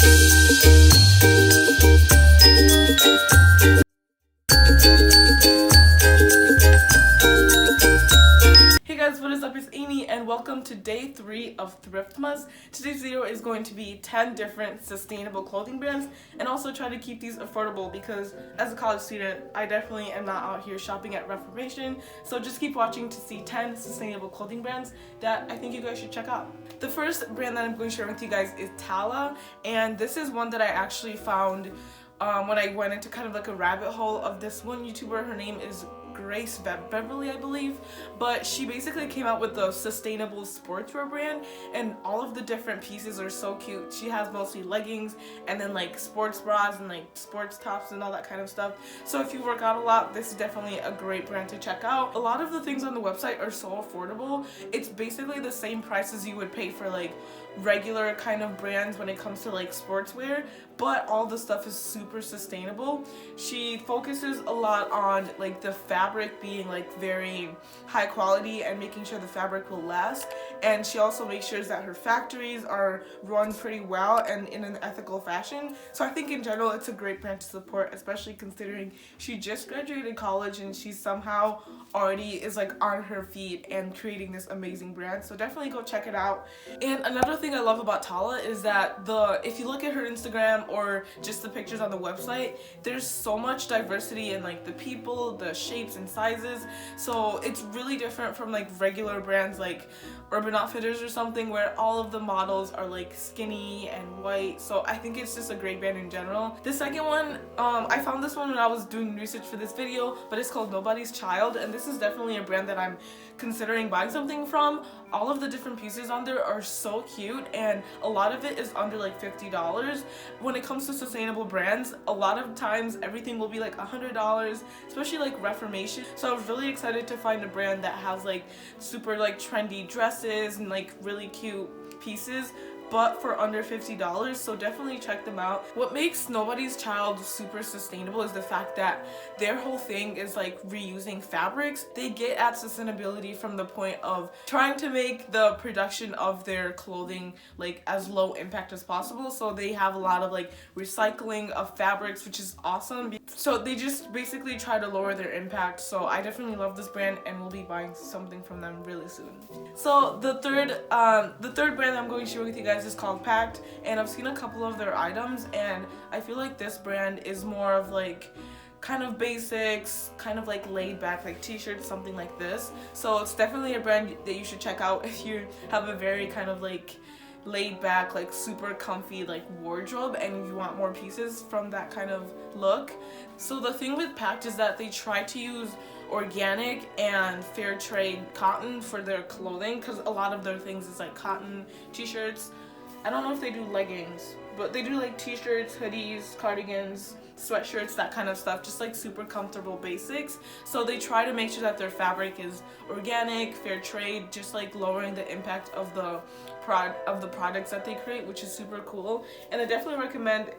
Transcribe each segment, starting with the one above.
Hey guys, what is up? It's Amy and welcome to day 3 of Thriftmas. Today's video is going to be 10 different sustainable clothing brands and also try to keep these affordable because as a college student, I definitely am not out here shopping at Reformation. So just keep watching to see 10 sustainable clothing brands that I think you guys should check out. The first brand that I'm going to share with you guys is Tala, and this is one that I actually found when I went into kind of like a rabbit hole of this one YouTuber. Her name is Grace Beverly, I believe, but she basically came out with the sustainable sportswear brand, and all of the different pieces are so cute. She has mostly leggings and then like sports bras and like sports tops and all that kind of stuff. So if you work out a lot, this is definitely a great brand to check out. A lot of the things on the website are so affordable. It's basically the same prices you would pay for like regular kind of brands when it comes to like sportswear, but all the stuff is super sustainable. She focuses a lot on like the fabric being like very high quality and making sure the fabric will last, and she also makes sure that her factories are run pretty well and in an ethical fashion. So I think in general it's a great brand to support, especially considering she just graduated college and she somehow already is like on her feet and creating this amazing brand. So definitely go check it out. And another thing I love about Tala is that if you look at her Instagram or just the pictures on the website, there's so much diversity in like the people, the shapes and sizes. So it's really different from like regular brands like Urban Outfitters or something where all of the models are like skinny and white. So I think it's just a great brand in general. The second one, I found this one when I was doing research for this video, but it's called Nobody's Child, and this is definitely a brand that I'm considering buying something from. All of the different pieces on there are so cute, and a lot of it is under like $50. When it comes to sustainable brands, a lot of times everything will be like $100, especially like Reformation. So I was really excited to find a brand that has like super like trendy dresses and like really cute pieces, but for under $50, so definitely check them out. What makes Nobody's Child super sustainable is the fact that their whole thing is like reusing fabrics. They get at sustainability from the point of trying to make the production of their clothing like as low impact as possible. So they have a lot of like recycling of fabrics, which is awesome. So they just basically try to lower their impact. So I definitely love this brand and will be buying something from them really soon. So the third brand I'm going to share with you guys is called Pact, and I've seen a couple of their items and I feel like this brand is more of like kind of basics, kind of like laid back, like t-shirts, something like this. So it's definitely a brand that you should check out if you have a very kind of like laid back, like super comfy like wardrobe and you want more pieces from that kind of look. So the thing with Pact is that they try to use organic and fair trade cotton for their clothing, because a lot of their things is like cotton t-shirts. I don't know if they do leggings, but they do like t-shirts, hoodies, cardigans, sweatshirts, that kind of stuff, just like super comfortable basics. So they try to make sure that their fabric is organic, fair trade, just like lowering the impact of the products that they create, which is super cool. And I definitely recommend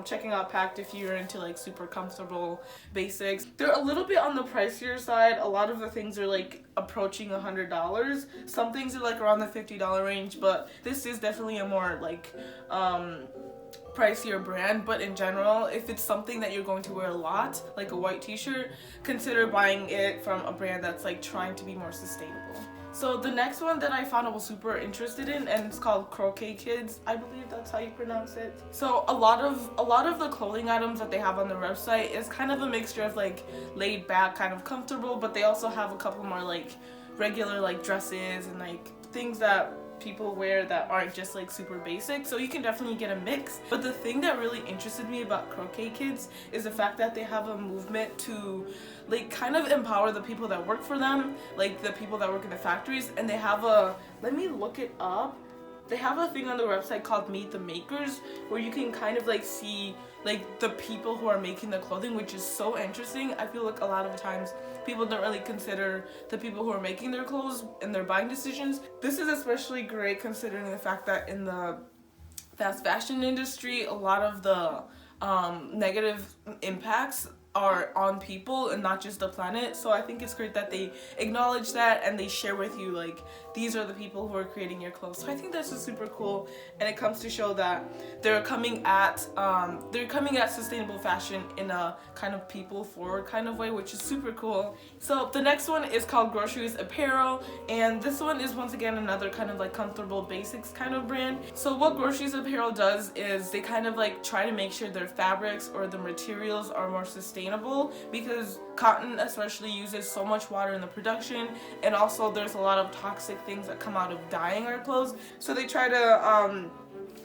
checking out Pact if you're into like super comfortable basics. They're a little bit on the pricier side. A lot of the things are like approaching $100. Some things are like around the $50 range, but this is definitely a more like pricier brand. But in general, if it's something that you're going to wear a lot, like a white t-shirt, consider buying it from a brand that's like trying to be more sustainable. So the next one that I found I was super interested in, and it's called Croquet Kids. I believe that's how you pronounce it. So a lot of the clothing items that they have on their website is kind of a mixture of like laid back, kind of comfortable, but they also have a couple more like regular like dresses and like things that people wear that aren't just like super basic. So you can definitely get a mix. But the thing that really interested me about Croquet Kids is the fact that they have a movement to like kind of empower the people that work for them, like the people that work in the factories. And they have let me look it up. They have a thing on their website called Meet the Makers, where you can kind of like see like the people who are making the clothing, which is so interesting. I feel like a lot of times people don't really consider the people who are making their clothes in their buying decisions. This is especially great considering the fact that in the fast fashion industry, a lot of the negative impacts are on people and not just the planet. So I think it's great that they acknowledge that and they share with you like these are the people who are creating your clothes. So I think that's just super cool, and it comes to show that they're coming at sustainable fashion in a kind of people forward kind of way, which is super cool. So the next one is called Groceries Apparel, and this one is once again another kind of like comfortable basics kind of brand. So what Groceries Apparel does is they kind of like try to make sure their fabrics or the materials are more sustainable, because cotton especially uses so much water in the production, and also there's a lot of toxic things that come out of dyeing our clothes. So they try to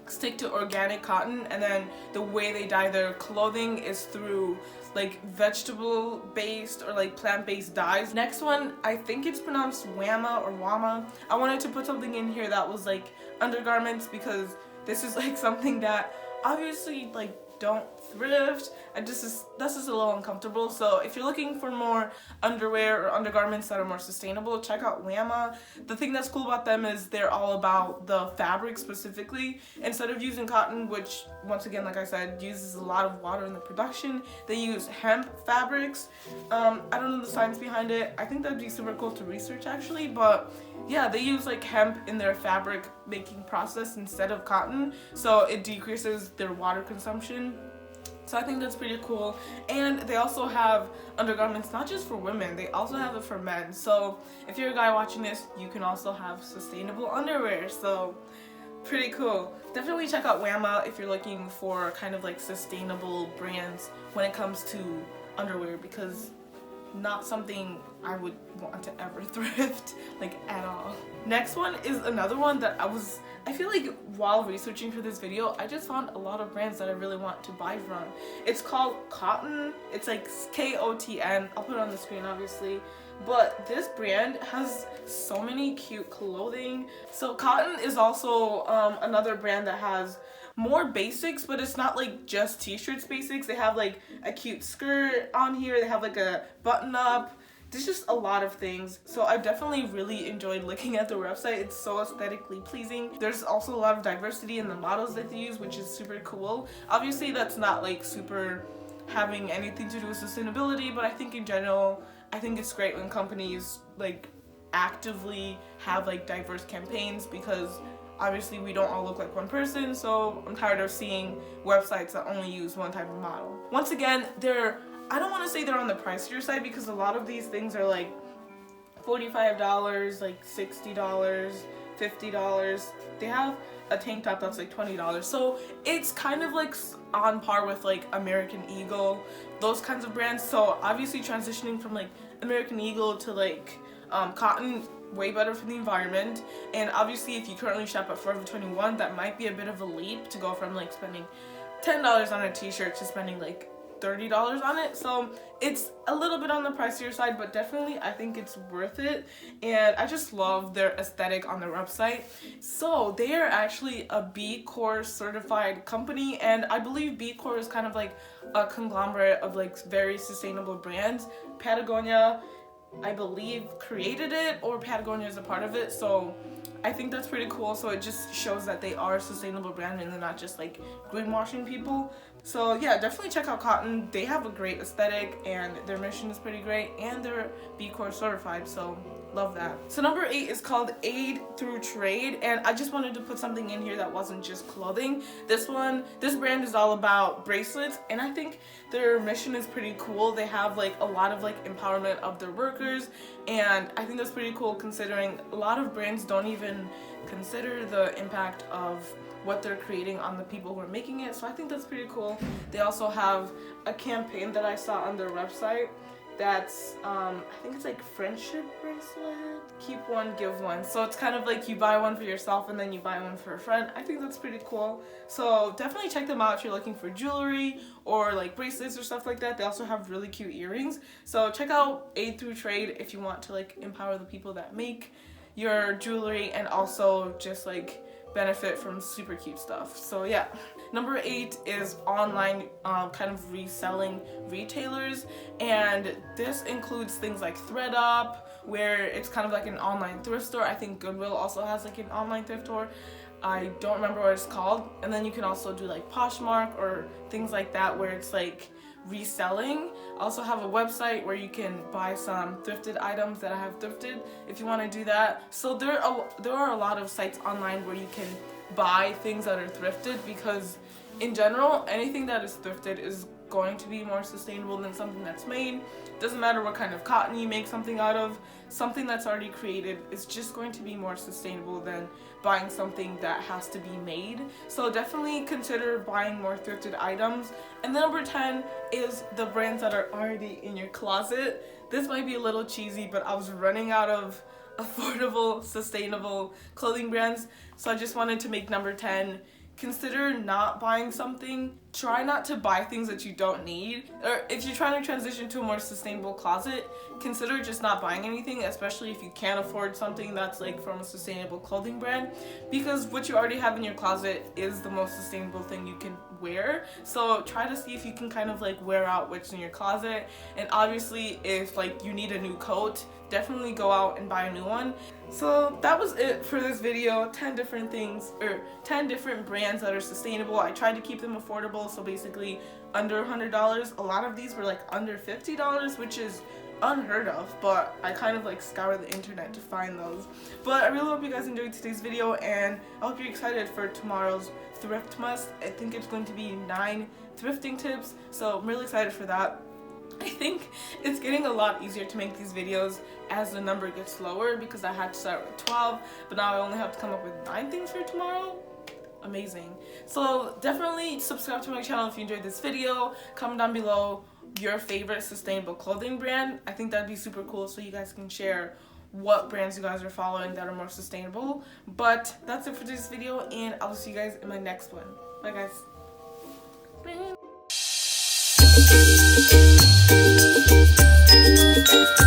stick to organic cotton, and then the way they dye their clothing is through like vegetable based or like plant based dyes. Next one, I think it's pronounced Wama or Wama. I wanted to put something in here that was like undergarments, because this is like something that obviously like don't thrift, and that's just a little uncomfortable. So if you're looking for more underwear or undergarments that are more sustainable, check out Wama. The thing that's cool about them is they're all about the fabric specifically. Instead of using cotton, which once again, like I said, uses a lot of water in the production, they use hemp fabrics. I don't know the science behind it. I think that'd be super cool to research actually, but yeah, they use like hemp in their fabric making process instead of cotton, so it decreases their water consumption. So I think that's pretty cool. And they also have undergarments not just for women, they also have it for men. So if you're a guy watching this, you can also have sustainable underwear. So pretty cool. Definitely check out Wama if you're looking for kind of like sustainable brands when it comes to underwear, because not something I would want to ever thrift like at all. Next one is another one that I feel like while researching for this video, I just found a lot of brands that I really want to buy from. It's called Kotn. It's like Kotn. I'll put it on the screen obviously. But this brand has so many cute clothing. So Kotn is also another brand that has more basics, but it's not like just t-shirts basics. They have like a cute skirt on here. They have like a button up. There's just a lot of things. So I definitely really enjoyed looking at their website. It's so aesthetically pleasing. There's also a lot of diversity in the models that they use, which is super cool. Obviously that's not like super having anything to do with sustainability, but I think in general, I think it's great when companies like actively have like diverse campaigns, because obviously we don't all look like one person. So I'm tired of seeing websites that only use one type of model. Once again, I don't want to say they're on the pricier side, because a lot of these things are like $45, like $60, $50. They have a tank top that's like $20. So it's kind of like on par with like American Eagle, those kinds of brands. So obviously transitioning from like American Eagle to like Kotn, way better for the environment. And obviously if you currently shop at Forever 21, that might be a bit of a leap to go from like spending $10 on a t-shirt to spending like $30 on it. So it's a little bit on the pricier side, but definitely I think it's worth it. And I just love their aesthetic on their website. So they are actually a B Corp certified company, and I believe B Corp is kind of like a conglomerate of like very sustainable brands. Patagonia, I believe, created it, or Patagonia is a part of it. So I think that's pretty cool. So it just shows that they are a sustainable brand and they're not just like greenwashing people. So yeah, definitely check out Kotn. They have a great aesthetic and their mission is pretty great, and they're B Corp certified, so love that. So number 8 is called Aid Through Trade, and I just wanted to put something in here that wasn't just clothing. This brand is all about bracelets, and I think their mission is pretty cool. They have like a lot of like empowerment of their workers, and I think that's pretty cool considering a lot of brands don't even consider the impact of what they're creating on the people who are making it. So I think that's pretty cool. They also have a campaign that I saw on their website that's I think it's like friendship bracelet, keep one give one. So it's kind of like you buy one for yourself and then you buy one for a friend. I think that's pretty cool. So definitely check them out if you're looking for jewelry or like bracelets or stuff like that. They also have really cute earrings. So check out Aid Through Trade if you want to like empower the people that make your jewelry and also just like benefit from super cute stuff. So yeah. Number 8 is online kind of reselling retailers, and this includes things like ThredUp, where it's kind of like an online thrift store. I think Goodwill also has like an online thrift store. I don't remember what it's called. And then you can also do like Poshmark or things like that, where it's like reselling. I also have a website where you can buy some thrifted items that I have thrifted if you want to do that. So there are a lot of sites online where you can buy things that are thrifted, because in general anything that is thrifted is going to be more sustainable than something that's made. Doesn't matter what kind of cotton you make something out of, something that's already created is just going to be more sustainable than buying something that has to be made. So definitely consider buying more thrifted items. And then number 10 is the brands that are already in your closet. This might be a little cheesy, but I was running out of affordable, sustainable clothing brands, so I just wanted to make number 10. Consider not buying something. Try not to buy things that you don't need. Or if you're trying to transition to a more sustainable closet, consider just not buying anything, especially if you can't afford something that's like from a sustainable clothing brand, because what you already have in your closet is the most sustainable thing you can wear. So try to see if you can kind of like wear out what's in your closet. And obviously if like you need a new coat, definitely go out and buy a new one. So that was it for this video. 10 different things, or 10 different brands that are sustainable. I tried to keep them affordable, so basically under $100. A lot of these were like under $50, which is unheard of, but I kind of like scoured the internet to find those. But I really hope you guys enjoyed today's video, and I hope you're excited for tomorrow's thrift must. I think it's going to be 9 thrifting tips, so I'm really excited for that. I think it's getting a lot easier to make these videos as the number gets lower, because I had to start with 12, but now I only have to come up with 9 things for tomorrow. Amazing. So definitely subscribe to my channel if you enjoyed this video. Comment down below your favorite sustainable clothing brand. I think that'd be super cool, so you guys can share what brands you guys are following that are more sustainable. But that's it for this video, and I'll see you guys in my next one. Bye guys.